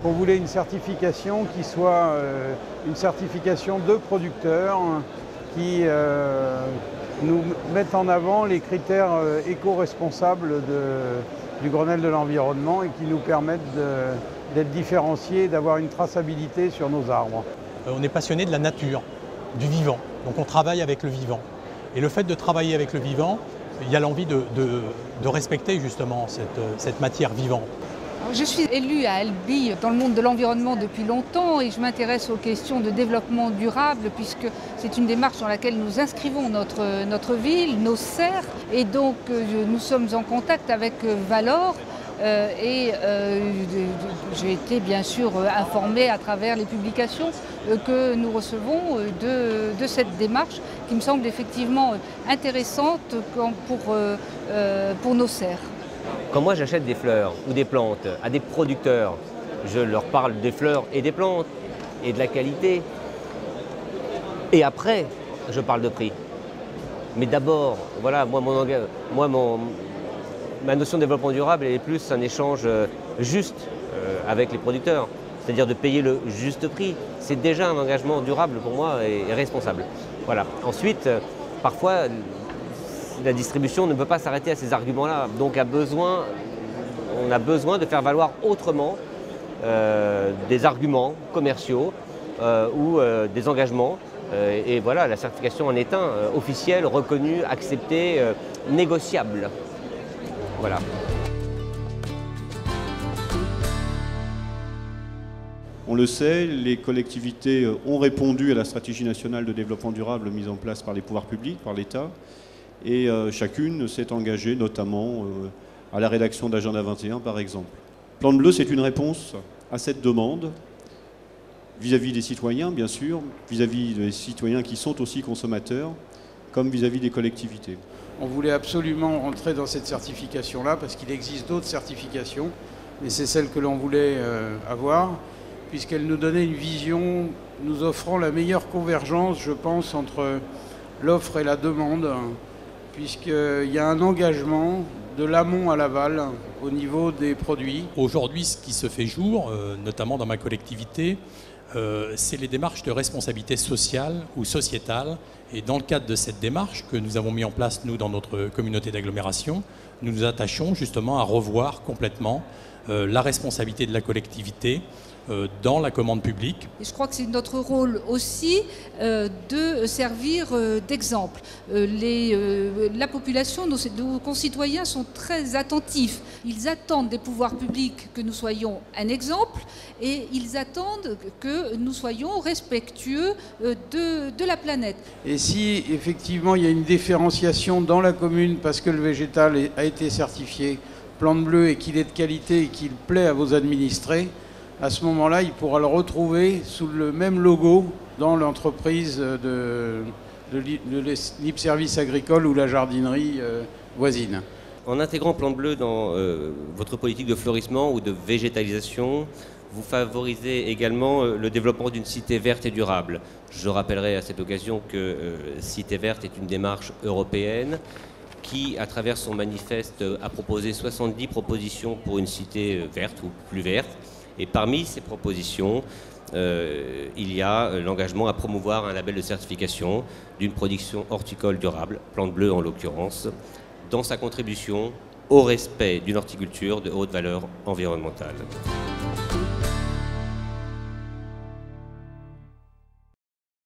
On voulait une certification qui soit une certification de producteurs qui nous mette en avant les critères éco-responsables du Grenelle de l'environnement et qui nous permettent d'être différenciés et d'avoir une traçabilité sur nos arbres. On est passionné de la nature, du vivant, donc on travaille avec le vivant. Et le fait de travailler avec le vivant, il y a l'envie de respecter justement cette matière vivante. Je suis élue à Albi dans le monde de l'environnement depuis longtemps et je m'intéresse aux questions de développement durable puisque c'est une démarche dans laquelle nous inscrivons notre ville, nos serres. Et donc nous sommes en contact avec Valor et j'ai été bien sûr informée à travers les publications que nous recevons de cette démarche qui me semble effectivement intéressante pour nos serres. Quand moi j'achète des fleurs ou des plantes à des producteurs, je leur parle des fleurs et des plantes et de la qualité. Et après, je parle de prix. Mais d'abord, voilà, ma notion de développement durable elle est plus un échange juste avec les producteurs. C'est-à-dire de payer le juste prix. C'est déjà un engagement durable pour moi et responsable. Voilà. Ensuite, parfois, la distribution ne peut pas s'arrêter à ces arguments-là. Donc on a besoin de faire valoir autrement des arguments commerciaux ou des engagements. Et voilà, la certification en est un, officiel, reconnu, accepté, négociable. Voilà. On le sait, les collectivités ont répondu à la stratégie nationale de développement durable mise en place par les pouvoirs publics, par l'État. Et chacune s'est engagée notamment à la rédaction d'Agenda 21 par exemple. Plante Bleue, c'est une réponse à cette demande vis-à-vis des citoyens bien sûr, vis-à-vis des citoyens qui sont aussi consommateurs, comme vis-à-vis des collectivités. On voulait absolument rentrer dans cette certification-là parce qu'il existe d'autres certifications, mais c'est celle que l'on voulait avoir puisqu'elle nous donnait une vision nous offrant la meilleure convergence, je pense, entre l'offre et la demande, puisqu'il y a un engagement de l'amont à l'aval au niveau des produits. Aujourd'hui, ce qui se fait jour, notamment dans ma collectivité, c'est les démarches de responsabilité sociale ou sociétale. Et dans le cadre de cette démarche que nous avons mis en place, nous, dans notre communauté d'agglomération, nous nous attachons justement à revoir complètement la responsabilité de la collectivité dans la commande publique. Et je crois que c'est notre rôle aussi de servir d'exemple. La population, nos concitoyens sont très attentifs. Ils attendent des pouvoirs publics que nous soyons un exemple et ils attendent que nous soyons respectueux de la planète. Et si effectivement il y a une différenciation dans la commune parce que le végétal a été certifié Plante Bleue et qu'il est de qualité et qu'il plaît à vos administrés, à ce moment-là, il pourra le retrouver sous le même logo dans l'entreprise de Libre Service Agricole ou la jardinerie voisine. En intégrant Plante Bleue dans votre politique de fleurissement ou de végétalisation, vous favorisez également le développement d'une cité verte et durable. Je rappellerai à cette occasion que Cité verte est une démarche européenne qui, à travers son manifeste, a proposé 70 propositions pour une cité verte ou plus verte. Et parmi ces propositions, il y a l'engagement à promouvoir un label de certification d'une production horticole durable, Plante Bleue en l'occurrence, dans sa contribution au respect d'une horticulture de haute valeur environnementale.